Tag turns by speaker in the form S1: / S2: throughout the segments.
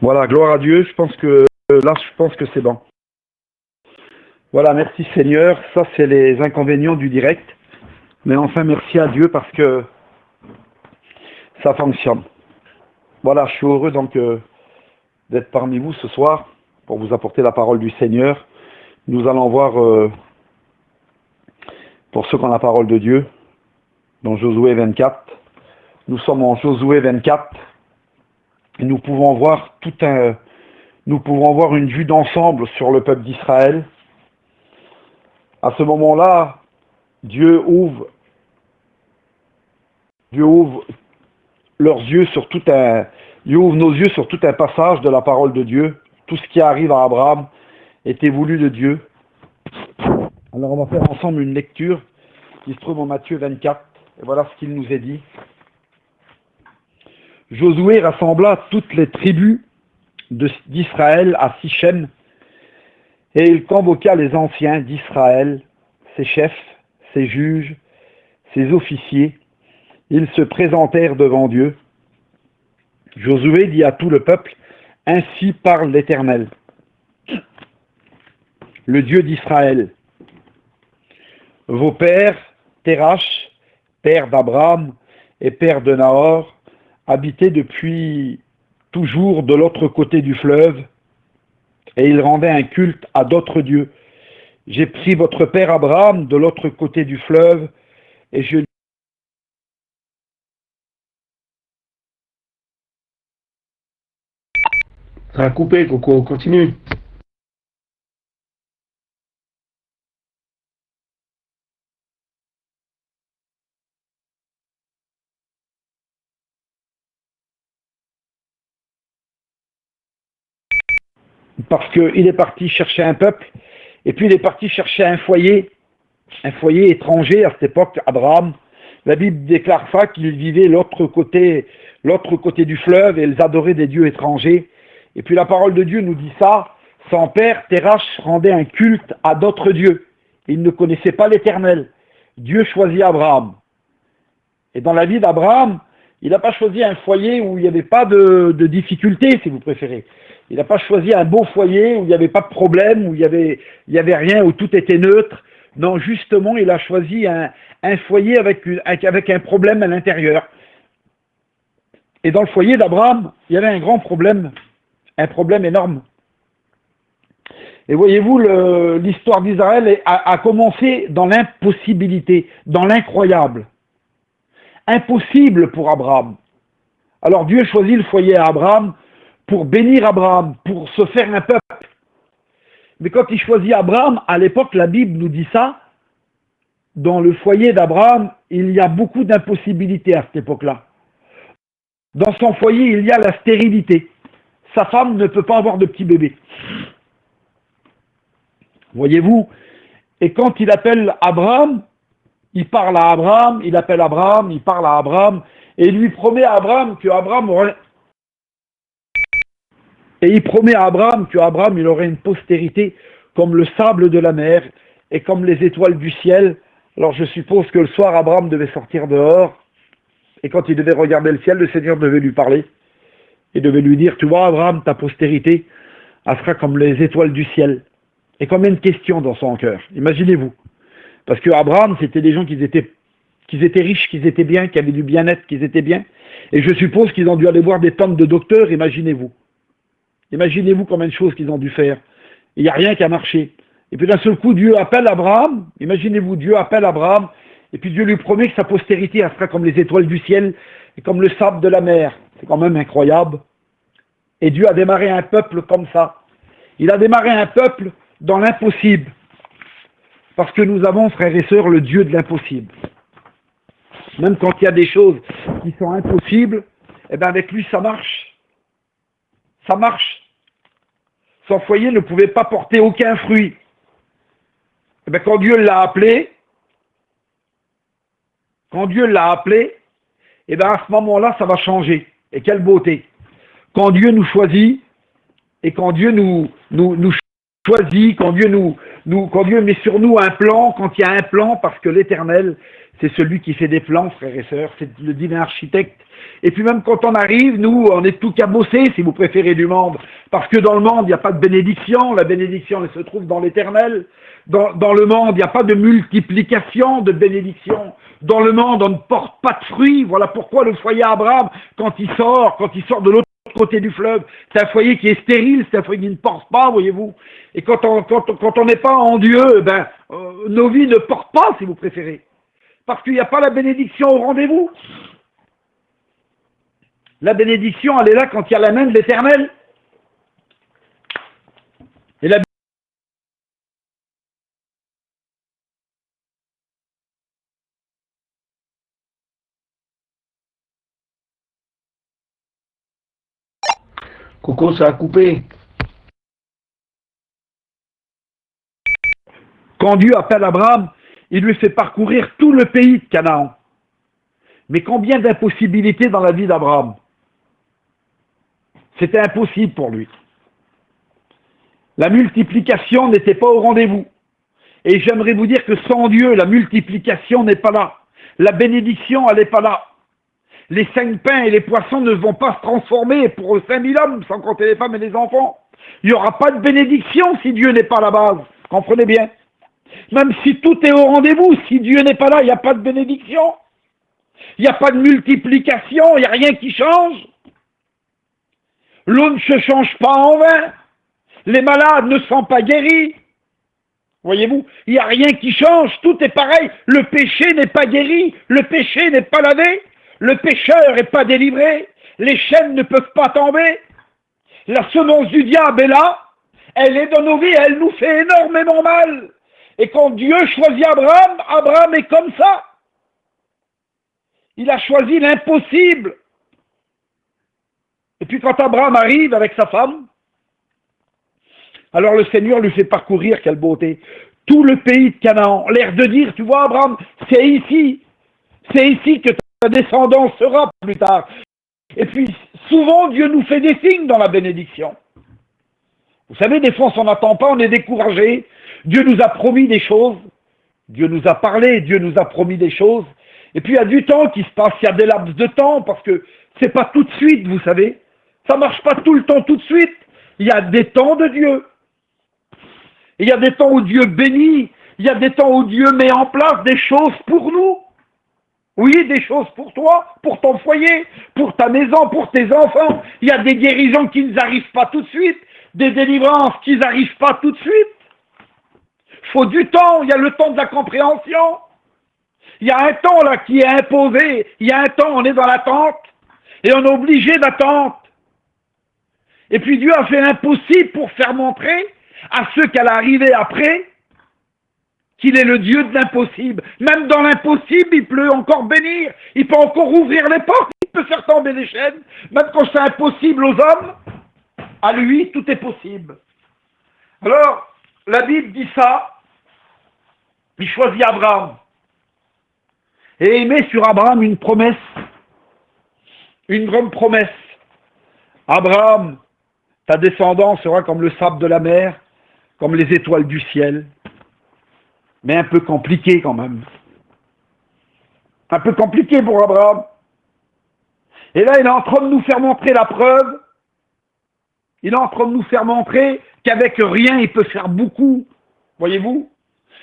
S1: Voilà, gloire à Dieu. Je pense que c'est bon. Voilà, merci Seigneur. Ça, c'est les inconvénients du direct. Mais enfin, merci à Dieu parce que ça fonctionne. Voilà, je suis heureux donc d'être parmi vous ce soir pour vous apporter la parole du Seigneur. Nous allons voir, pour ceux qui ont la parole de Dieu, dans Josué 24. Nous sommes en Josué 24 et nous pouvons voir une vue d'ensemble sur le peuple d'Israël. À ce moment-là, Dieu ouvre leurs yeux sur Dieu ouvre nos yeux sur tout un passage de la parole de Dieu. Tout ce qui arrive à Abraham était voulu de Dieu. Alors on va faire ensemble une lecture qui se trouve en Matthieu 24. Et voilà ce qu'il nous est dit. Josué rassembla toutes les tribus d'Israël à Sichem, et il convoqua les anciens d'Israël, ses chefs, ses juges, ses officiers. Ils se présentèrent devant Dieu. Josué dit à tout le peuple, « Ainsi parle l'Éternel, le Dieu d'Israël. Vos pères, Térach, père d'Abraham et père de Nahor, habitaient depuis toujours de l'autre côté du fleuve, et ils rendaient un culte à d'autres dieux. J'ai pris votre père Abraham de l'autre côté du fleuve, et je
S2: Ça a coupé, Coco, continue.
S1: parce qu'il est parti chercher un peuple, et puis il est parti chercher un foyer étranger à cette époque, Abraham. La Bible déclare ça, qu'ils vivaient l'autre côté du fleuve, et ils adoraient des dieux étrangers. Et puis la parole de Dieu nous dit ça, son père, Térach, rendait un culte à d'autres dieux. Il ne connaissait pas l'Éternel. Dieu choisit Abraham. Et dans la vie d'Abraham, il n'a pas choisi un foyer où il n'y avait pas de difficultés, si vous préférez. Il n'a pas choisi un beau foyer où il n'y avait pas de problème, où il y avait rien, où tout était neutre. Non, justement, il a choisi un foyer avec un problème à l'intérieur. Et dans le foyer d'Abraham, il y avait un grand problème, un problème énorme. Et voyez-vous, l'histoire d'Israël a commencé dans l'impossibilité, dans l'incroyable. Impossible pour Abraham. Alors Dieu choisit le foyer à Abraham pour bénir Abraham, pour se faire un peuple. Mais quand il choisit Abraham, à l'époque, la Bible nous dit ça, dans le foyer d'Abraham, il y a beaucoup d'impossibilités à cette époque-là. Dans son foyer, il y a la stérilité. Sa femme ne peut pas avoir de petit bébé. Voyez-vous? Et quand il appelle Abraham, il parle à Abraham, il appelle Abraham, il parle à Abraham, et il lui promet à Abraham qu'Abraham aurait... Et il promet à Abraham qu'Abraham il aurait une postérité comme le sable de la mer et comme les étoiles du ciel. Alors je suppose que le soir, Abraham devait sortir dehors, et quand il devait regarder le ciel, le Seigneur devait lui parler. Il devait lui dire, tu vois Abraham, ta postérité, elle sera comme les étoiles du ciel. Et combien de questions dans son cœur, imaginez-vous. Parce que Abraham, c'était des gens qui étaient riches, qui étaient bien, qui avaient du bien-être, qui étaient bien. Et je suppose qu'ils ont dû aller voir des tonnes de docteurs, imaginez-vous. Imaginez-vous combien de choses qu'ils ont dû faire. Il n'y a rien qui a marché. Et puis d'un seul coup, Dieu appelle Abraham. Imaginez-vous, Dieu appelle Abraham. Et puis Dieu lui promet que sa postérité elle sera comme les étoiles du ciel et comme le sable de la mer. C'est quand même incroyable. Et Dieu a démarré un peuple comme ça. Il a démarré un peuple dans l'impossible. Parce que nous avons, frères et sœurs, le Dieu de l'impossible. Même quand il y a des choses qui sont impossibles, eh bien avec lui, ça marche. Ça marche. Son foyer ne pouvait pas porter aucun fruit. Eh bien quand Dieu l'a appelé, eh bien à ce moment-là, ça va changer. Et quelle beauté. Quand Dieu nous choisit, et quand Dieu nous choisit, quand Dieu met sur nous un plan, quand il y a un plan, parce que l'Éternel, c'est celui qui fait des plans, frères et sœurs, c'est le divin architecte, Et puis même quand on arrive, nous, on est tout cabossé, si vous préférez, du monde. Parce que dans le monde, il n'y a pas de bénédiction. La bénédiction, elle se trouve dans l'éternel. Dans le monde, il n'y a pas de multiplication de bénédiction. Dans le monde, on ne porte pas de fruits. Voilà pourquoi le foyer Abraham, quand il sort de l'autre côté du fleuve, c'est un foyer qui est stérile, c'est un foyer qui ne porte pas, voyez-vous. Et quand on n'est pas en Dieu, nos vies ne portent pas, si vous préférez. Parce qu'il n'y a pas la bénédiction au rendez-vous. La bénédiction, elle est là quand il y a la main de l'Éternel. Et la
S2: Coco, ça a coupé.
S1: Quand Dieu appelle Abraham, il lui fait parcourir tout le pays de Canaan. Mais combien d'impossibilités dans la vie d'Abraham? C'était impossible pour lui. La multiplication n'était pas au rendez-vous. Et j'aimerais vous dire que sans Dieu, la multiplication n'est pas là. La bénédiction, elle n'est pas là. Les 5 pains et les poissons ne vont pas se transformer pour 5000 hommes, sans compter les femmes et les enfants. Il n'y aura pas de bénédiction si Dieu n'est pas à la base. Comprenez bien. Même si tout est au rendez-vous, si Dieu n'est pas là, il n'y a pas de bénédiction. Il n'y a pas de multiplication, il n'y a rien qui change. L'eau ne se change pas en vin. Les malades ne sont pas guéris. Voyez-vous, il n'y a rien qui change, tout est pareil. Le péché n'est pas guéri, le péché n'est pas lavé, le pécheur n'est pas délivré, les chaînes ne peuvent pas tomber. La semence du diable est là, elle est dans nos vies, elle nous fait énormément mal. Et quand Dieu choisit Abraham, Abraham est comme ça. Il a choisi l'impossible. Et puis quand Abraham arrive avec sa femme, alors le Seigneur lui fait parcourir, quelle beauté, tout le pays de Canaan. L'air de dire, tu vois Abraham, c'est ici que ta descendance sera plus tard. Et puis souvent Dieu nous fait des signes dans la bénédiction. Vous savez, des fois on s'en attend pas, on est découragé. Dieu nous a promis des choses, Dieu nous a parlé, Dieu nous a promis des choses. Et puis il y a du temps qui se passe, il y a des laps de temps, parce que c'est pas tout de suite, vous savez. Ça marche pas tout le temps, tout de suite. Il y a des temps de Dieu. Il y a des temps où Dieu bénit, il y a des temps où Dieu met en place des choses pour nous. Oui, des choses pour toi, pour ton foyer, pour ta maison, pour tes enfants. Il y a des guérisons qui n'arrivent pas tout de suite, des délivrances qui n'arrivent pas tout de suite. Il faut du temps, il y a le temps de la compréhension. Il y a un temps là qui est imposé, il y a un temps, on est dans l'attente, et on est obligé d'attendre. Et puis Dieu a fait l'impossible pour faire montrer à ceux qu'elle est arrivée après, qu'il est le Dieu de l'impossible. Même dans l'impossible, il peut encore bénir, il peut encore ouvrir les portes, il peut faire tomber les chaînes. Même quand c'est impossible aux hommes, à lui, tout est possible. Alors, la Bible dit ça, il choisit Abraham. Et il met sur Abraham une promesse, une grande promesse. Abraham, ta descendance sera comme le sable de la mer, comme les étoiles du ciel, mais un peu compliqué quand même. Un peu compliqué pour Abraham. Et là, il est en train de nous faire montrer la preuve. Il est en train de nous faire montrer qu'avec rien, il peut faire beaucoup. Voyez-vous?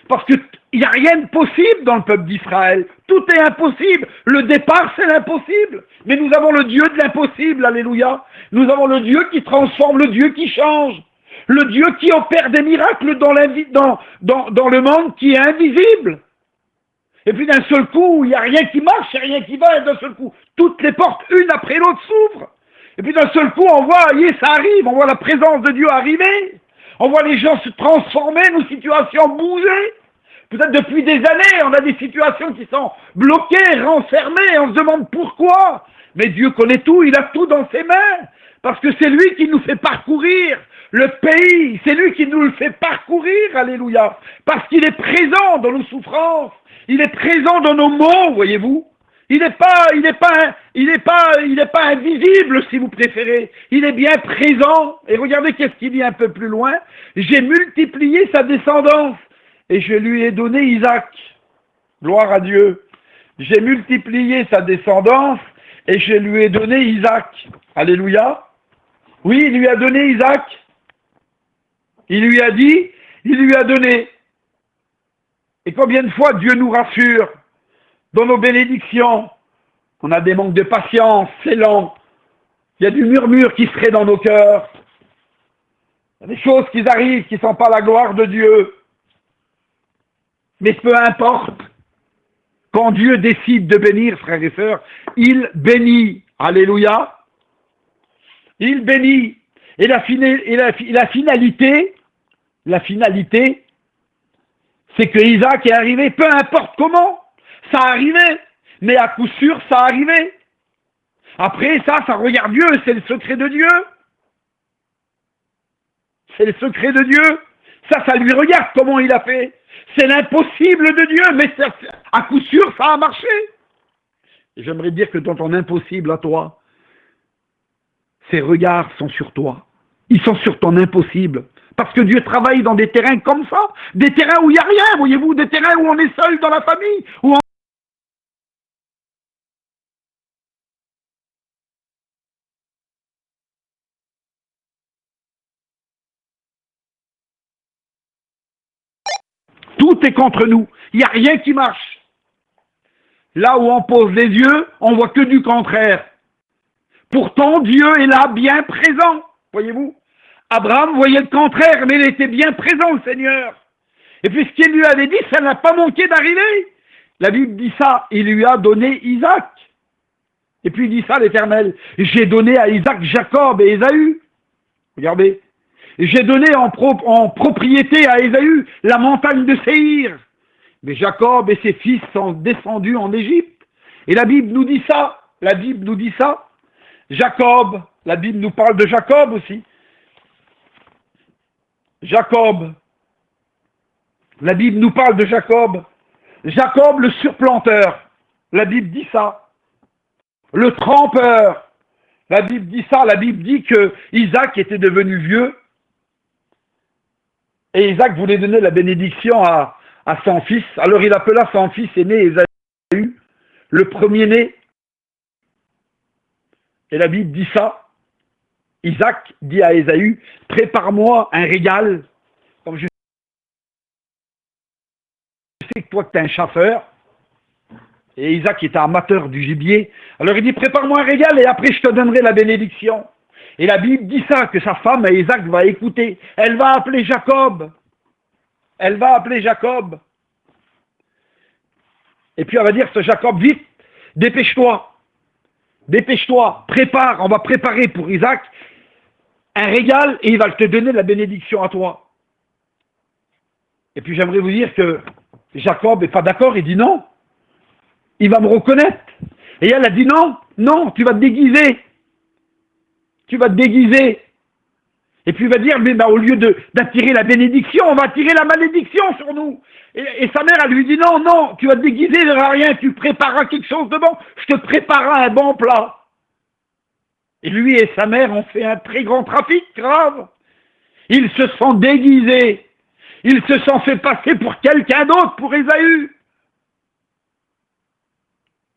S1: Parce qu'il n'y a rien de possible dans le peuple d'Israël. Tout est impossible. Le départ, c'est l'impossible. Mais nous avons le Dieu de l'impossible, alléluia. Nous avons le Dieu qui transforme, le Dieu qui change. Le Dieu qui opère des miracles dans le monde qui est invisible. Et puis d'un seul coup, il n'y a rien qui marche, il n'y a rien qui va, et d'un seul coup, toutes les portes, une après l'autre, s'ouvrent. Et puis d'un seul coup, on voit, ça arrive, on voit la présence de Dieu arriver. On voit les gens se transformer, nos situations bouger. Peut-être depuis des années, on a des situations qui sont bloquées, renfermées, on se demande pourquoi. Mais Dieu connaît tout, il a tout dans ses mains. Parce que c'est lui qui nous fait parcourir le pays, c'est lui qui nous le fait parcourir, alléluia. Parce qu'il est présent dans nos souffrances, il est présent dans nos maux, voyez-vous. Il n'est pas invisible, si vous préférez. Il est bien présent. Et regardez qu'est-ce qu'il dit un peu plus loin. J'ai multiplié sa descendance et je lui ai donné Isaac. Gloire à Dieu. J'ai multiplié sa descendance et je lui ai donné Isaac. Alléluia. Oui, il lui a donné Isaac. Il lui a dit, il lui a donné. Et combien de fois Dieu nous rassure dans nos bénédictions? On a des manques de patience, c'est lent. Il y a du murmure qui serait dans nos cœurs. Il y a des choses qui arrivent qui ne sont pas la gloire de Dieu. Mais peu importe. Quand Dieu décide de bénir, frères et sœurs, il bénit. Alléluia. Il bénit. Et la finalité, c'est que Isaac est arrivé, peu importe comment, ça arrivait, mais à coup sûr, ça arrivait. Après, ça regarde Dieu, c'est le secret de Dieu. C'est le secret de Dieu. Ça lui regarde comment il a fait. C'est l'impossible de Dieu, mais à coup sûr, ça a marché. Et j'aimerais dire que dans ton impossible à toi, ses regards sont sur toi. Ils sont sur ton impossible. Parce que Dieu travaille dans des terrains comme ça, des terrains où il n'y a rien, voyez-vous, des terrains où on est seul dans la famille, où tout est contre nous. Il n'y a rien qui marche. Là où on pose les yeux, on voit que du contraire. Pourtant, Dieu est là, bien présent, voyez-vous. Abraham voyait le contraire, mais il était bien présent, le Seigneur. Et puis ce qu'il lui avait dit, ça n'a pas manqué d'arriver. La Bible dit ça, il lui a donné Isaac. Et puis il dit ça, l'Éternel, j'ai donné à Isaac Jacob et Ésaü. Regardez. J'ai donné en propriété à Ésaü la montagne de Séhir. Mais Jacob et ses fils sont descendus en Égypte. Et la Bible nous dit ça. La Bible nous dit ça. Jacob, la Bible nous parle de Jacob aussi. Jacob, la Bible nous parle de Jacob. Jacob le surplanteur, la Bible dit ça. Le trempeur, la Bible dit ça. La Bible dit que Isaac était devenu vieux. Et Isaac voulait donner la bénédiction à son fils. Alors il appela son fils aîné Ésaü, le premier-né. Et la Bible dit ça. Isaac dit à Ésaü, prépare-moi un régal. Comme je sais que toi que tu es un chasseur. Et Isaac était amateur du gibier. Alors il dit, prépare-moi un régal et après je te donnerai la bénédiction. Et la Bible dit ça, que sa femme, Isaac, va écouter. Elle va appeler Jacob. Elle va appeler Jacob. Et puis elle va dire, ce Jacob, vite, dépêche-toi. Dépêche-toi, prépare, on va préparer pour Isaac un régal et il va te donner la bénédiction à toi. Et puis j'aimerais vous dire que Jacob n'est pas d'accord, il dit non. Il va me reconnaître. Et elle a dit non, non, tu vas te déguiser. Tu vas te déguiser. Et puis il va dire, mais bah, au lieu d'attirer la bénédiction, on va attirer la malédiction sur nous. Et sa mère, elle lui dit, non, non, tu vas te déguiser, il n'y aura rien, tu prépareras quelque chose de bon, je te préparerai un bon plat. Et lui et sa mère ont fait un très grand trafic, grave. Ils se sont déguisés. Ils se sont fait passer pour quelqu'un d'autre, pour Ésaü.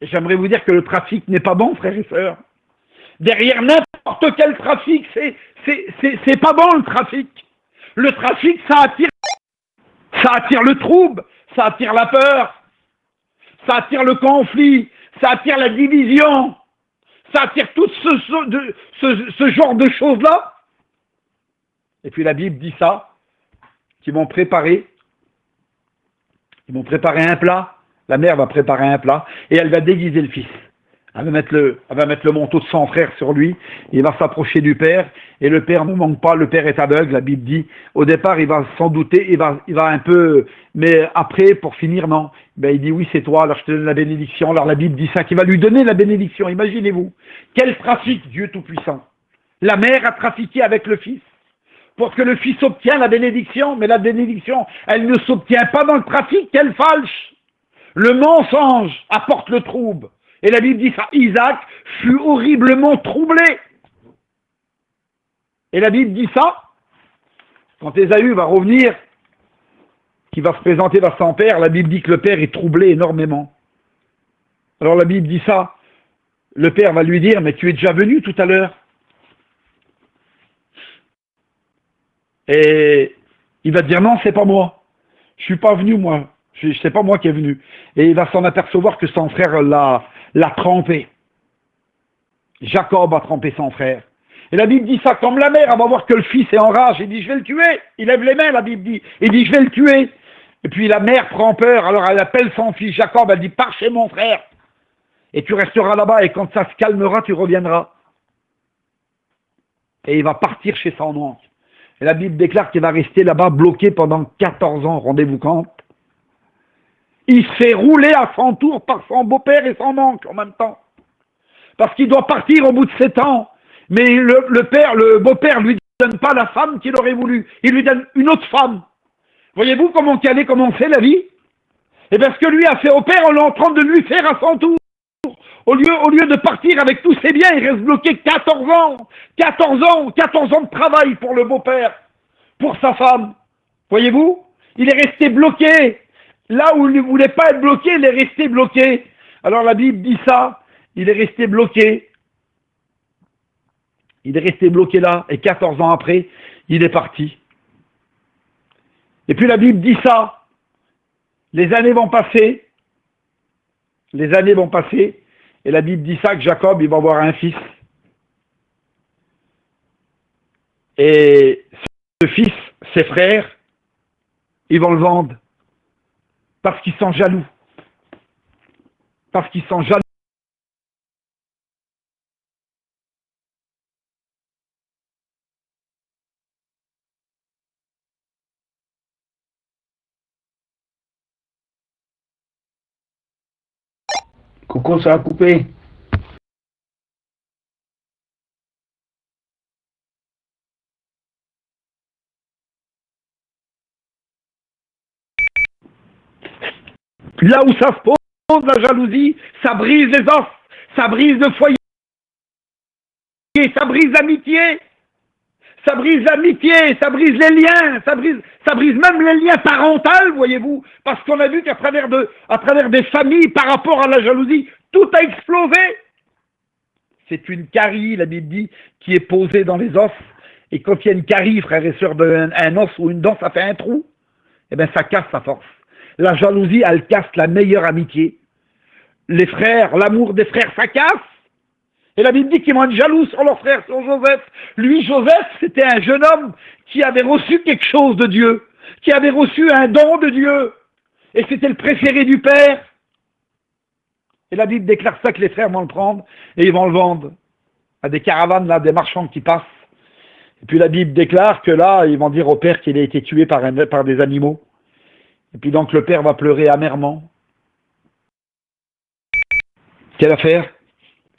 S1: Et j'aimerais vous dire que le trafic n'est pas bon, frères et sœurs. Derrière n'importe quel trafic, c'est pas bon le trafic. Le trafic, ça attire le trouble, ça attire la peur, ça attire le conflit, ça attire la division, ça attire tout ce genre de choses-là. Et puis la Bible dit ça, qu'ils vont préparer un plat, la mère va préparer un plat, et elle va déguiser le fils. Elle va mettre le manteau de son frère sur lui, il va s'approcher du père, et le père ne manque pas, le père est aveugle, la Bible dit. Au départ, il va s'en douter, il va un peu, mais après, pour finir, non. Ben, il dit, oui, c'est toi, alors je te donne la bénédiction. Alors la Bible dit ça, qu'il va lui donner la bénédiction, imaginez-vous. Quel trafic, Dieu Tout-Puissant. La mère a trafiqué avec le fils, pour que le fils obtienne la bénédiction, mais la bénédiction, elle ne s'obtient pas dans le trafic, quelle falche. Le mensonge apporte le trouble. Et la Bible dit ça, Isaac fut horriblement troublé. Et la Bible dit ça, quand Ésaü va revenir, qui va se présenter vers son père, la Bible dit que le père est troublé énormément. Alors la Bible dit ça, le père va lui dire, mais tu es déjà venu tout à l'heure. Et il va dire, non, c'est pas moi. Je suis pas venu, moi. C'est pas moi qui est venu. Et il va s'en apercevoir que son frère l'a trompé. Jacob a trompé son frère. Et la Bible dit ça, comme la mère, elle va voir que le fils est en rage. Il dit, je vais le tuer. Il lève les mains, la Bible dit. Il dit, je vais le tuer. Et puis la mère prend peur, alors elle appelle son fils Jacob, elle dit, pars chez mon frère. Et tu resteras là-bas, et quand ça se calmera, tu reviendras. Et il va partir chez son oncle. Et la Bible déclare qu'il va rester là-bas bloqué pendant 14 ans, rendez-vous compte. Il se fait rouler à son tour par son beau-père et son oncle en même temps. Parce qu'il doit partir au bout de 7 ans. Mais le beau-père lui donne pas la femme qu'il aurait voulu. Il lui donne une autre femme. Voyez-vous comment allait commencer la vie? Et bien ce que lui a fait au père, on est en train de lui faire à son tour. Au lieu de partir avec tous ses biens, il reste bloqué 14 ans. 14 ans, 14 ans de travail pour le beau-père, pour sa femme. Voyez-vous? Il est resté bloqué. Là où il ne voulait pas être bloqué, il est resté bloqué. Alors la Bible dit ça, il est resté bloqué. Il est resté bloqué là, et 14 ans après, il est parti. Et puis la Bible dit ça, les années vont passer, et la Bible dit ça, que Jacob, il va avoir un fils. Et ce fils, ses frères, ils vont le vendre, parce qu'ils sont jaloux. Parce qu'ils sont jaloux.
S2: Coco, ça a coupé.
S1: Là où ça se pose, la jalousie, ça brise les os, ça brise le foyer, ça brise l'amitié, ça brise les liens, ça brise même les liens parentaux, voyez-vous, parce qu'on a vu qu'à travers des familles, par rapport à la jalousie, tout a explosé. C'est une carie, la Bible dit, qui est posée dans les os, et quand il y a une carie, frères et sœurs, un os ou une dent, ça fait un trou, eh bien ça casse sa force. La jalousie, elle casse la meilleure amitié. Les frères, l'amour des frères, ça casse. Et la Bible dit qu'ils vont être jaloux sur leur frère, sur Joseph. Lui, Joseph, c'était un jeune homme qui avait reçu quelque chose de Dieu, qui avait reçu un don de Dieu. Et c'était le préféré du père. Et la Bible déclare ça, que les frères vont le prendre et ils vont le vendre à des caravanes, là, des marchands qui passent. Et puis la Bible déclare que là, ils vont dire au père qu'il a été tué par des animaux. Et puis donc le père va pleurer amèrement. Quelle affaire?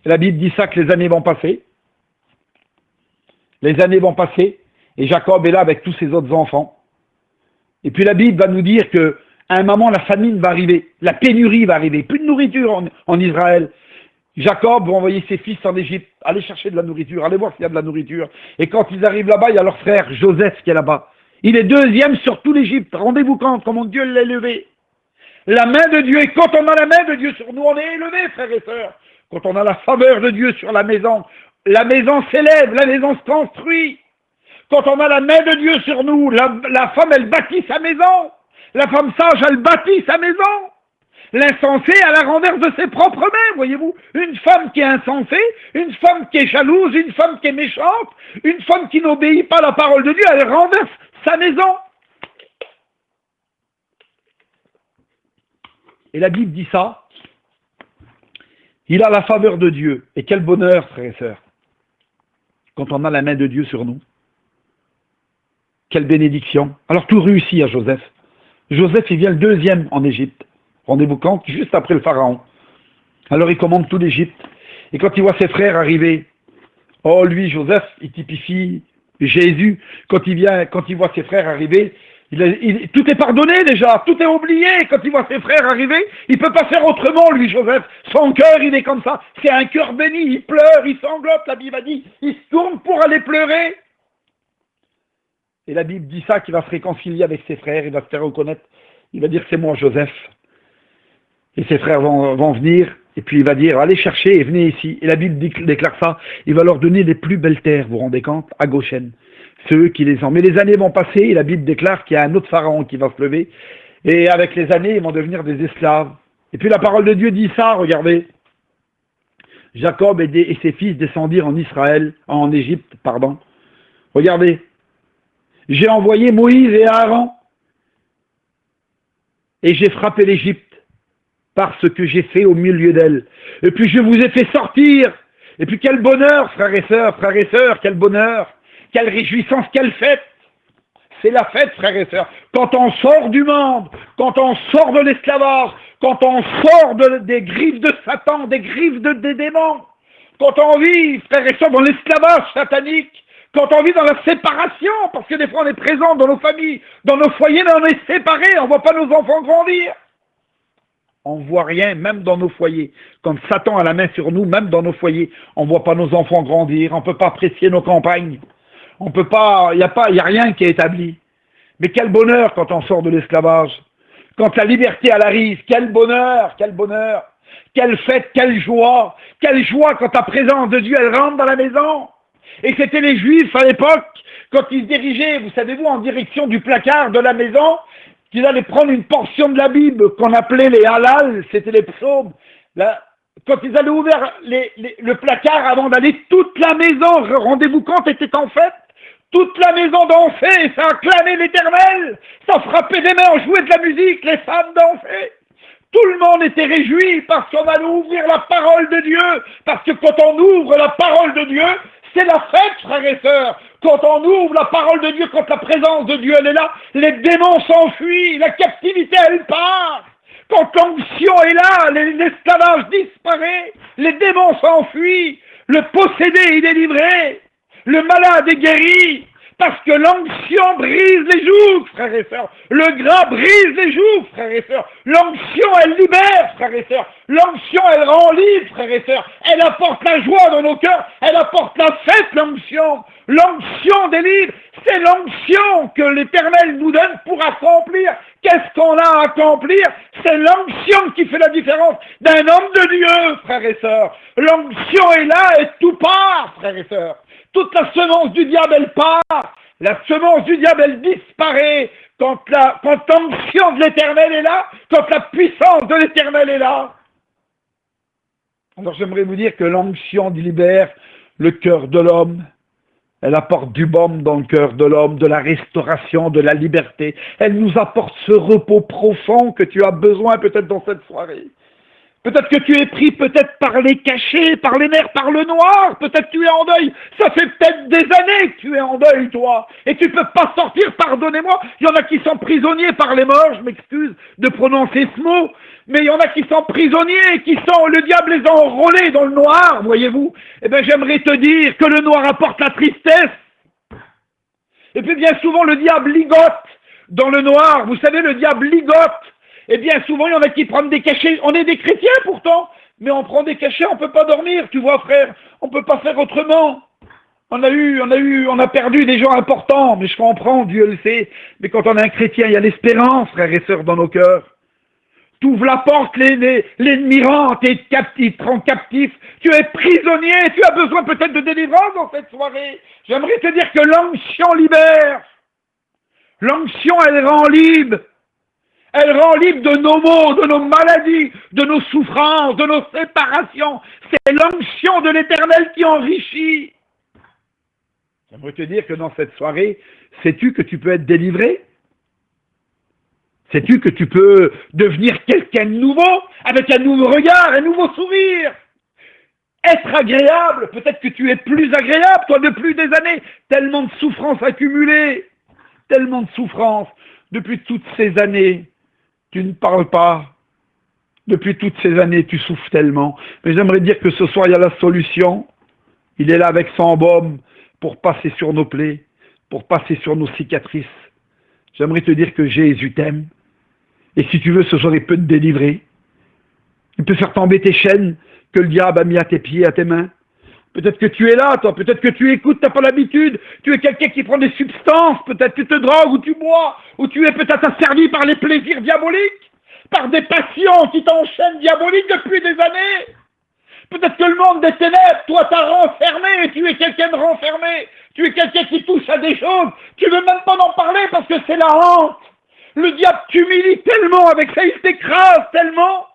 S1: La Bible dit ça, que les années vont passer. Les années vont passer, et Jacob est là avec tous ses autres enfants. Et puis la Bible va nous dire que à un moment, la famine va arriver, la pénurie va arriver, plus de nourriture en Israël. Jacob va envoyer ses fils en Égypte, aller chercher de la nourriture, aller voir s'il y a de la nourriture. Et quand ils arrivent là-bas, il y a leur frère Joseph qui est là-bas. Il est deuxième sur tout l'Égypte. Rendez-vous compte comment Dieu l'a élevé. La main de Dieu, et quand on a la main de Dieu sur nous, on est élevé, frères et sœurs. Quand on a la faveur de Dieu sur la maison s'élève, la maison se construit. Quand on a la main de Dieu sur nous, la femme, elle bâtit sa maison. La femme sage, elle bâtit sa maison. L'insensé à la renverse de ses propres mains, voyez-vous. Une femme qui est insensée, une femme qui est jalouse, une femme qui est méchante, une femme qui n'obéit pas à la parole de Dieu, elle renverse sa maison. Et la Bible dit ça. Il a la faveur de Dieu. Et quel bonheur, frères et sœurs, quand on a la main de Dieu sur nous. Quelle bénédiction. Alors tout réussit à Joseph. Joseph, il vient le deuxième en Égypte. Rendez-vous compte, juste après le Pharaon. Alors il commande tout l'Égypte. Et quand il voit ses frères arriver, oh lui, Joseph, il typifie Jésus. Quand il voit ses frères arriver, tout est pardonné déjà, tout est oublié. Quand il voit ses frères arriver, il ne peut pas faire autrement, lui, Joseph. Son cœur, il est comme ça. C'est un cœur béni, il pleure, il sanglote, la Bible a dit. Il se tourne pour aller pleurer. Et la Bible dit ça, qu'il va se réconcilier avec ses frères, il va se faire reconnaître. Il va dire, c'est moi, Joseph. Et ses frères vont venir, Et puis il va dire, allez chercher et venez ici. Et la Bible déclare ça, il va leur donner les plus belles terres, vous vous rendez compte, à Goshen. Ceux qui les ont. Mais les années vont passer et la Bible déclare qu'il y a un autre pharaon qui va se lever. Et avec les années, ils vont devenir des esclaves. Et puis la parole de Dieu dit ça, regardez. Jacob et ses fils descendirent en Égypte, pardon. Regardez. J'ai envoyé Moïse et Aaron et j'ai frappé l'Égypte parce que j'ai fait au milieu d'elle. Et puis je vous ai fait sortir. Et puis quel bonheur, frères et sœurs, quel bonheur, quelle réjouissance, quelle fête. C'est la fête, frères et sœurs. Quand on sort du monde, quand on sort de l'esclavage, quand on sort des griffes de Satan, des griffes des démons, quand on vit, frères et sœurs, dans l'esclavage satanique, quand on vit dans la séparation, parce que des fois on est présent dans nos familles, dans nos foyers, mais on est séparés, on ne voit pas nos enfants grandir. On ne voit rien, même dans nos foyers. Quand Satan a la main sur nous, même dans nos foyers, on ne voit pas nos enfants grandir, on ne peut pas apprécier nos campagnes. On peut pas, il y a rien qui est établi. Mais quel bonheur quand on sort de l'esclavage. Quand la liberté elle arrive, quel bonheur, quel bonheur. Quelle fête, quelle joie quand la présence de Dieu elle rentre dans la maison. Et c'était les Juifs à l'époque, quand ils se dirigeaient, vous savez-vous, en direction du placard de la maison, qu'ils allaient prendre une portion de la Bible qu'on appelait les halal, c'était les psaumes. Quand ils allaient ouvrir le placard avant d'aller, toute la maison, rendez-vous compte, était en fête. Toute la maison dansait, ça acclamait l'Éternel, ça frappait des mains, on jouait de la musique, les femmes dansaient. Tout le monde était réjoui parce qu'on allait ouvrir la parole de Dieu. Parce que quand on ouvre la parole de Dieu, c'est la fête, frères et sœurs. Quand on ouvre la parole de Dieu, quand la présence de Dieu elle est là, les démons s'enfuient, la captivité elle part. Quand l'onction est là, l'esclavage disparaît, les démons s'enfuient, le possédé il est livré, le malade est guéri. Parce que l'onction brise les jougs, frères et sœurs. Le gras brise les jougs, frères et sœurs. L'onction, elle libère, frères et sœurs. L'onction, elle rend libre, frères et sœurs. Elle apporte la joie dans nos cœurs. Elle apporte la fête, l'onction. L'onction délivre. C'est l'onction que l'Éternel nous donne pour accomplir. Qu'est-ce qu'on a à accomplir? C'est l'onction qui fait la différence d'un homme de Dieu, frères et sœurs. L'onction est là et tout part, frères et sœurs. Toute la semence du diable, elle part. La semence du diable, elle disparaît quand l'onction de l'Éternel est là, quand la puissance de l'Éternel est là. Alors j'aimerais vous dire que l'onction libère le cœur de l'homme. Elle apporte du baume dans le cœur de l'homme, de la restauration, de la liberté. Elle nous apporte ce repos profond que tu as besoin peut-être dans cette soirée. Peut-être que tu es pris peut-être par les cachets, par les nerfs, par le noir. Peut-être que tu es en deuil. Ça fait peut-être des années que tu es en deuil, toi. Et tu ne peux pas sortir, pardonnez-moi. Il y en a qui sont prisonniers par les morts, je m'excuse de prononcer ce mot. Mais il y en a qui sont prisonniers, le diable les a enrôlés dans le noir, voyez-vous. Eh bien, j'aimerais te dire que le noir apporte la tristesse. Et puis bien souvent, le diable ligote dans le noir. Vous savez, le diable ligote. Et bien souvent, il y en a qui prennent des cachets. On est des chrétiens pourtant, mais on prend des cachets, on ne peut pas dormir, tu vois frère, on ne peut pas faire autrement. On a perdu des gens importants, mais je comprends, Dieu le sait. Mais quand on est un chrétien, il y a l'espérance, frères et sœurs, dans nos cœurs. Tu ouvres la porte, l'ennemi rentre, il te rend captif. Tu es prisonnier, tu as besoin peut-être de délivrance dans cette soirée. J'aimerais te dire que l'onction libère. L'onction, elle rend libre. Elle rend libre de nos maux, de nos maladies, de nos souffrances, de nos séparations. C'est l'onction de l'Éternel qui enrichit. J'aimerais te dire que dans cette soirée, sais-tu que tu peux être délivré? Sais-tu que tu peux devenir quelqu'un de nouveau, avec un nouveau regard, un nouveau sourire? Être agréable, peut-être que tu es plus agréable, toi, depuis des années. Tellement de souffrances accumulées, tellement de souffrances depuis toutes ces années. Tu ne parles pas. Depuis toutes ces années, tu souffres tellement. Mais j'aimerais dire que ce soir, il y a la solution. Il est là avec son baume pour passer sur nos plaies, pour passer sur nos cicatrices. J'aimerais te dire que Jésus t'aime. Et si tu veux, ce soir, il peut te délivrer. Il peut faire tomber tes chaînes que le diable a mis à tes pieds, à tes mains. Peut-être que tu es là, toi. Peut-être que tu écoutes, tu n'as pas l'habitude. Tu es quelqu'un qui prend des substances. Peut-être que tu te drogues ou tu bois. Ou tu es peut-être asservi par les plaisirs diaboliques. par des passions qui t'enchaînent diaboliques depuis des années. Peut-être que le monde des ténèbres, toi, t'as renfermé, tu es quelqu'un de renfermé, tu es quelqu'un qui touche à des choses, tu veux même pas en parler parce que c'est la honte. Le diable t'humilie tellement avec ça, il t'écrase tellement.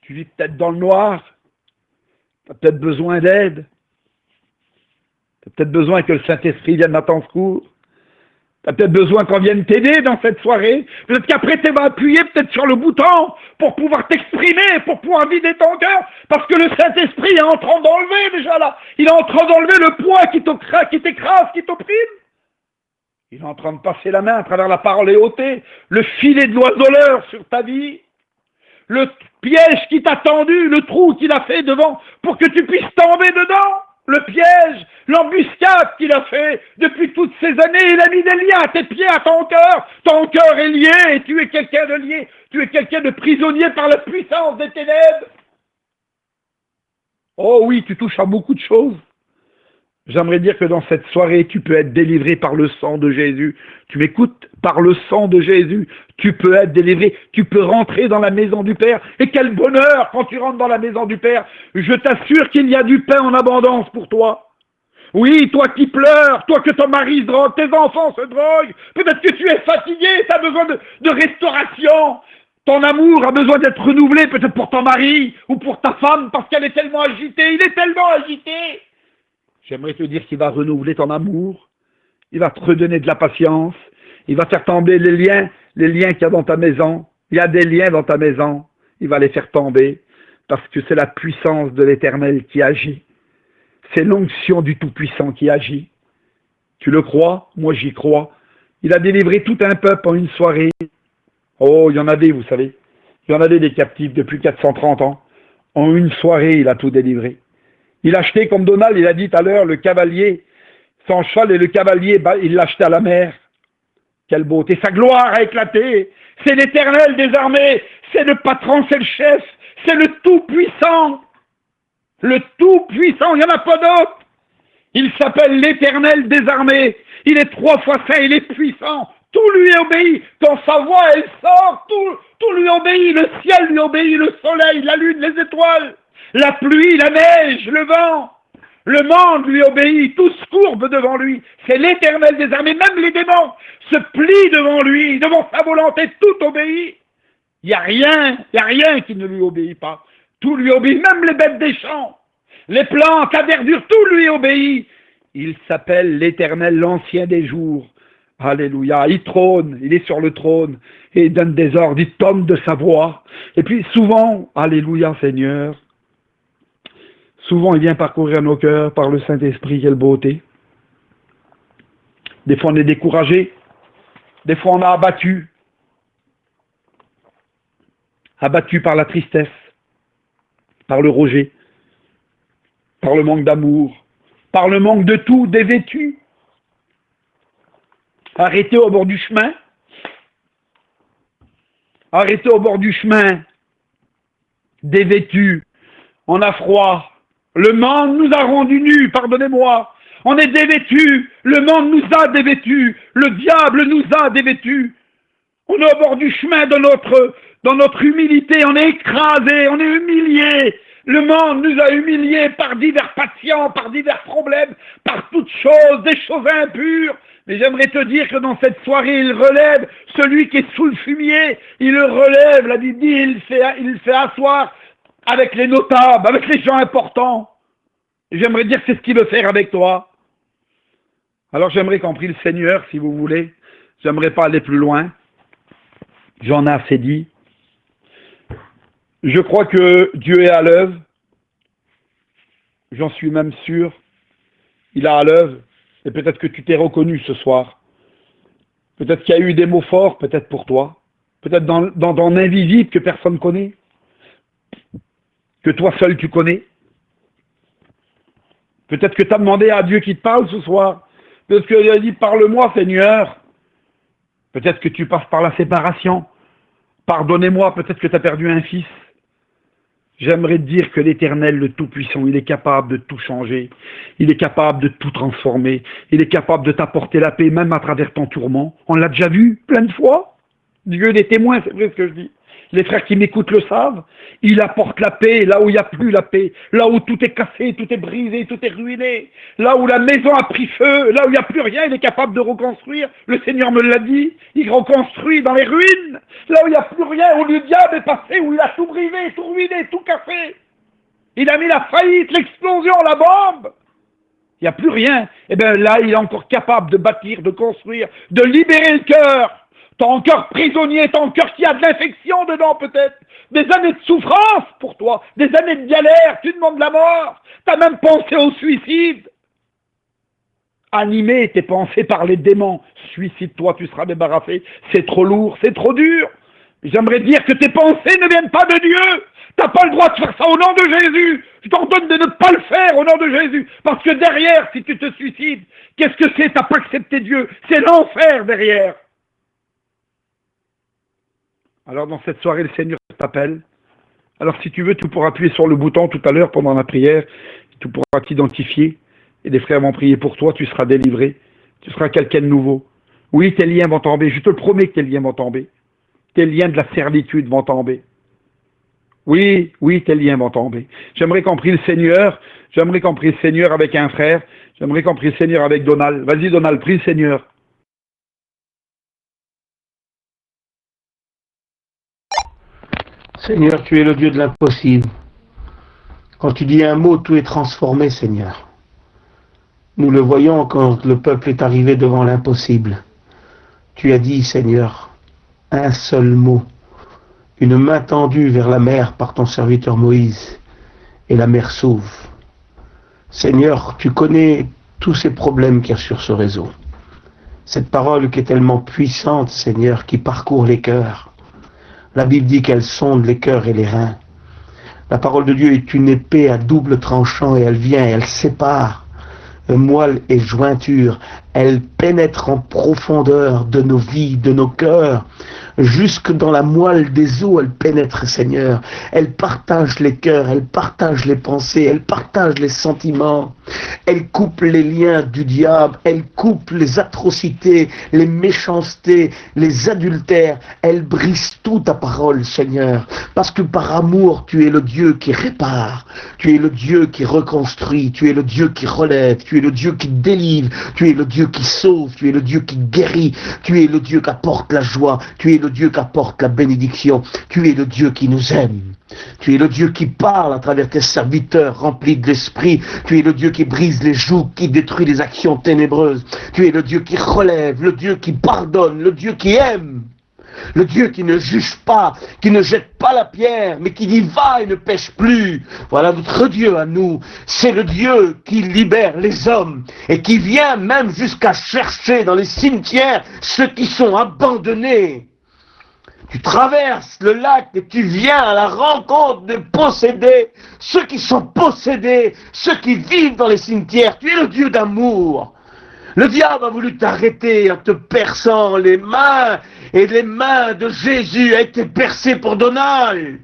S1: Tu vis peut-être dans le noir, tu as peut-être besoin d'aide, tu as peut-être besoin que le Saint-Esprit vienne à ton secours. Tu as peut-être besoin qu'on vienne t'aider dans cette soirée. Peut-être qu'après, tu vas appuyer peut-être sur le bouton pour pouvoir t'exprimer, pour pouvoir vider ton cœur. Parce que le Saint-Esprit est en train d'enlever déjà là. Il est en train d'enlever le poids qui t'écrase, qui t'opprime. Il est en train de passer la main à travers la parole et ôter le filet de l'oiseleur sur ta vie. Le piège qui t'a tendu, le trou qu'il a fait devant pour que tu puisses tomber dedans. Le piège, l'embuscade qu'il a fait depuis toutes ces années, il a mis des liens à tes pieds, à ton cœur est lié et tu es quelqu'un de lié, tu es quelqu'un de prisonnier par la puissance des ténèbres. Oh oui, tu touches à beaucoup de choses. J'aimerais dire que dans cette soirée, tu peux être délivré par le sang de Jésus. Tu m'écoutes? Par le sang de Jésus, tu peux être délivré. Tu peux rentrer dans la maison du Père. Et quel bonheur quand tu rentres dans la maison du Père. Je t'assure qu'il y a du pain en abondance pour toi. Oui, toi qui pleures, toi que ton mari se drogue, tes enfants se droguent. Peut-être que tu es fatigué, tu as besoin de restauration. Ton amour a besoin d'être renouvelé, peut-être pour ton mari ou pour ta femme, parce qu'elle est tellement agitée. Il est tellement agité. J'aimerais te dire qu'il va renouveler ton amour, il va te redonner de la patience, il va faire tomber les liens qu'il y a dans ta maison. Il y a des liens dans ta maison, il va les faire tomber, parce que c'est la puissance de l'Éternel qui agit. C'est l'onction du Tout-Puissant qui agit. Tu le crois? Moi j'y crois. Il a délivré tout un peuple en une soirée. Oh, il y en avait, vous savez. Il y en avait des captifs depuis 430 ans. En une soirée, il a tout délivré. Il a acheté, comme Donald, il a dit tout à l'heure, le cavalier, son cheval et le cavalier, il l'a acheté à la mer. Quelle beauté, sa gloire a éclaté. C'est l'Éternel des armées, c'est le patron, c'est le chef, c'est le Tout-Puissant. Le Tout-Puissant, il n'y en a pas d'autre. Il s'appelle l'Éternel des armées. Il est 3 fois saint, il est puissant. Tout lui obéit. Quand sa voix, elle sort, tout lui obéit. Le ciel lui obéit, le soleil, la lune, les étoiles. La pluie, la neige, le vent, le monde lui obéit, tout se courbe devant lui. C'est l'Éternel des armées, même les démons se plient devant lui, devant sa volonté, tout obéit. Il n'y a rien qui ne lui obéit pas. Tout lui obéit, même les bêtes des champs, les plantes, la verdure, tout lui obéit. Il s'appelle l'Éternel, l'ancien des jours. Alléluia, il trône, il est sur le trône, et il donne des ordres, il tombe de sa voix. Et puis souvent, alléluia Seigneur, souvent, il vient parcourir nos cœurs par le Saint-Esprit, quelle beauté. Des fois, on est découragé. Des fois, on est abattu. Abattu par la tristesse, par le rejet, par le manque d'amour, par le manque de tout, dévêtu. Arrêté au bord du chemin. Arrêté au bord du chemin. Dévêtu. On a froid. Le monde nous a rendus nus, pardonnez-moi. On est dévêtus. Le monde nous a dévêtus. Le diable nous a dévêtus. On est au bord du chemin dans notre humilité. On est écrasé, on est humilié. Le monde nous a humiliés par divers patients, par divers problèmes, par toutes choses, des choses impures. Mais j'aimerais te dire que dans cette soirée, il relève celui qui est sous le fumier. Il le relève, la Bible dit, il fait asseoir avec les notables, avec les gens importants. Et j'aimerais dire que c'est ce qu'il veut faire avec toi. Alors j'aimerais qu'on prie le Seigneur, si vous voulez. J'aimerais pas aller plus loin. J'en ai assez dit. Je crois que Dieu est à l'œuvre. J'en suis même sûr. Il est à l'œuvre. Et peut-être que tu t'es reconnu ce soir. Peut-être qu'il y a eu des mots forts, peut-être pour toi. Peut-être dans l'invisible que personne ne connaît. Que toi seul tu connais. Peut-être que tu as demandé à Dieu qu'il te parle ce soir. Peut-être qu'il a dit, parle-moi Seigneur. Peut-être que tu passes par la séparation. Pardonnez-moi, peut-être que tu as perdu un fils. J'aimerais te dire que l'Éternel, le Tout-Puissant, il est capable de tout changer. Il est capable de tout transformer. Il est capable de t'apporter la paix, même à travers ton tourment. On l'a déjà vu plein de fois. Dieu des témoins, c'est vrai ce que je dis. Les frères qui m'écoutent le savent. Il apporte la paix là où il n'y a plus la paix. Là où tout est cassé, tout est brisé, tout est ruiné. Là où la maison a pris feu, là où il n'y a plus rien, il est capable de reconstruire. Le Seigneur me l'a dit. Il reconstruit dans les ruines. Là où il n'y a plus rien, où le diable est passé, où il a tout brisé, tout ruiné, tout cassé. Il a mis la faillite, l'explosion, la bombe. Il n'y a plus rien. Et bien là, il est encore capable de bâtir, de construire, de libérer le cœur. Ton cœur prisonnier, ton cœur qui a de l'infection dedans peut-être. Des années de souffrance pour toi, des années de galère, tu demandes la mort. Tu as même pensé au suicide. Animé tes pensées par les démons. Suicide-toi, tu seras débarrassé. C'est trop lourd, c'est trop dur. J'aimerais dire que tes pensées ne viennent pas de Dieu. T'as pas le droit de faire ça au nom de Jésus. Je t'ordonne de ne pas le faire au nom de Jésus. Parce que derrière, si tu te suicides, qu'est-ce que c'est? T'as pas accepté Dieu. C'est l'enfer derrière. Alors dans cette soirée, le Seigneur t'appelle. Alors si tu veux, tu pourras appuyer sur le bouton tout à l'heure pendant la prière. Tu pourras t'identifier. Et des frères vont prier pour toi. Tu seras délivré. Tu seras quelqu'un de nouveau. Oui, tes liens vont tomber. Je te le promets que tes liens vont tomber. Tes liens de la servitude vont tomber. Oui, oui, tes liens vont tomber. J'aimerais qu'on prie le Seigneur. J'aimerais qu'on prie le Seigneur avec un frère. J'aimerais qu'on prie le Seigneur avec Donald. Vas-y, Donald, prie le Seigneur.
S2: Seigneur, tu es le Dieu de l'impossible. Quand tu dis un mot, tout est transformé, Seigneur. Nous le voyons quand le peuple est arrivé devant l'impossible. Tu as dit, Seigneur, un seul mot, une main tendue vers la mer par ton serviteur Moïse, et la mer s'ouvre. Seigneur, tu connais tous ces problèmes qu'il y a sur ce réseau. Cette parole qui est tellement puissante, Seigneur, qui parcourt les cœurs. La Bible dit qu'elle sonde les cœurs et les reins. La parole de Dieu est une épée à double tranchant et elle vient et elle sépare moelle et jointure. Elle pénètre en profondeur de nos vies, de nos cœurs. Jusque dans la moelle des os, elle pénètre, Seigneur. Elle partage les cœurs, elle partage les pensées, elle partage les sentiments. Elle coupe les liens du diable, elle coupe les atrocités, les méchancetés, les adultères. Elle brise toute ta parole, Seigneur. Parce que par amour, tu es le Dieu qui répare. Tu es le Dieu qui reconstruit. Tu es le Dieu qui relève. Tu es le Dieu qui délivre. Tu es le Dieu qui sauve. Tu es le Dieu qui guérit. Tu es le Dieu qui apporte la joie. Tu es le Dieu qui apporte la bénédiction. Tu es le Dieu qui nous aime. Tu es le Dieu qui parle à travers tes serviteurs remplis de l'esprit. Tu es le Dieu qui brise les jougs, qui détruit les actions ténébreuses. Tu es le Dieu qui relève, le Dieu qui pardonne, le Dieu qui aime. Le Dieu qui ne juge pas, qui ne jette pas la pierre, mais qui dit va et ne pêche plus. Voilà notre Dieu à nous. C'est le Dieu qui libère les hommes et qui vient même jusqu'à chercher dans les cimetières ceux qui sont abandonnés. Tu traverses le lac et tu viens à la rencontre des possédés, ceux qui sont possédés, ceux qui vivent dans les cimetières. Tu es le Dieu d'amour. Le diable a voulu t'arrêter en te perçant les mains, et les mains de Jésus ont été percées pour Donald,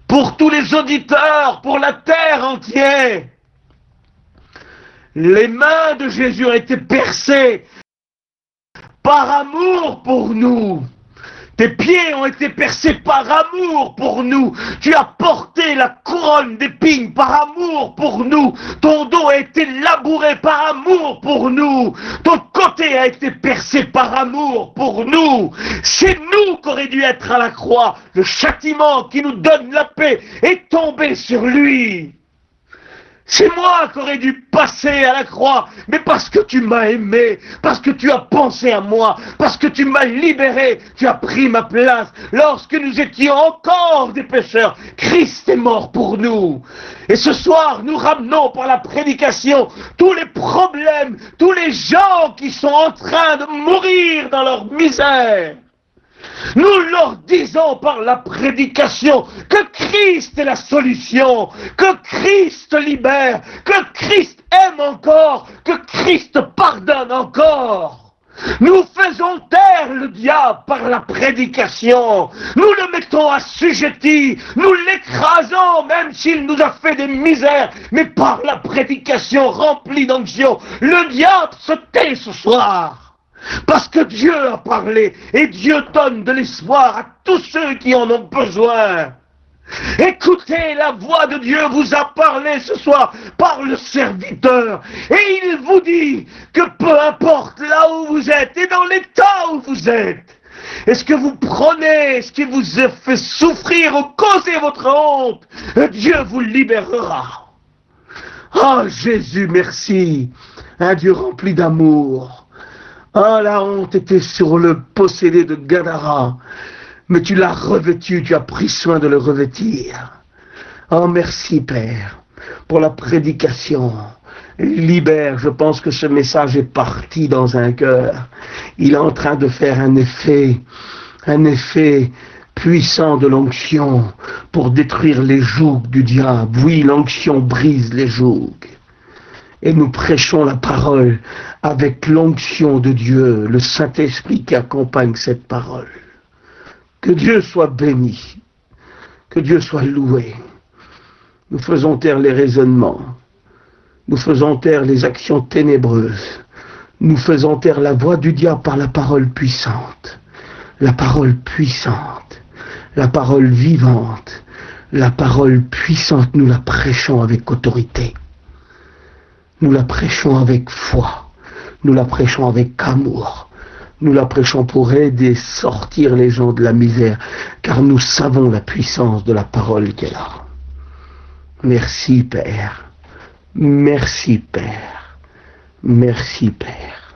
S2: pour tous les auditeurs, pour la terre entière. Les mains de Jésus ont été percées par amour pour nous. Tes pieds ont été percés par amour pour nous. Tu as porté la couronne d'épines par amour pour nous. Ton dos a été labouré par amour pour nous. Ton côté a été percé par amour pour nous. C'est nous qui aurions dû être à la croix. Le châtiment qui nous donne la paix est tombé sur lui. C'est moi qui aurais dû passer à la croix, mais parce que tu m'as aimé, parce que tu as pensé à moi, parce que tu m'as libéré, tu as pris ma place. Lorsque nous étions encore des pécheurs, Christ est mort pour nous. Et ce soir, nous ramenons par la prédication tous les problèmes, tous les gens qui sont en train de mourir dans leur misère. Nous leur disons par la prédication que Christ est la solution, que Christ libère, que Christ aime encore, que Christ pardonne encore. Nous faisons taire le diable par la prédication. Nous le mettons assujetti, nous l'écrasons même s'il nous a fait des misères, mais par la prédication remplie d'onction, le diable se tait ce soir. Parce que Dieu a parlé et Dieu donne de l'espoir à tous ceux qui en ont besoin. Écoutez, la voix de Dieu vous a parlé ce soir par le serviteur et il vous dit que peu importe là où vous êtes et dans l'état où vous êtes, est-ce que vous prenez ce qui vous a fait souffrir ou causer votre honte, Dieu vous libérera. Ah Jésus, merci, un Dieu rempli d'amour. Ah, la honte était sur le possédé de Gadara, mais tu l'as revêtu, tu as pris soin de le revêtir. Oh, merci Père, pour la prédication. Libère, je pense que ce message est parti dans un cœur. Il est en train de faire un effet puissant de l'onction pour détruire les jougs du diable. Oui, l'onction brise les jougs. Et nous prêchons la parole avec l'onction de Dieu, le Saint-Esprit qui accompagne cette parole. Que Dieu soit béni, que Dieu soit loué. Nous faisons taire les raisonnements, nous faisons taire les actions ténébreuses, nous faisons taire la voix du diable par la parole puissante, la parole puissante, la parole vivante, la parole puissante, nous la prêchons avec autorité. Nous la prêchons avec foi, nous la prêchons avec amour, nous la prêchons pour aider, sortir les gens de la misère, car nous savons la puissance de la parole qu'elle a. Merci Père, merci Père, merci Père.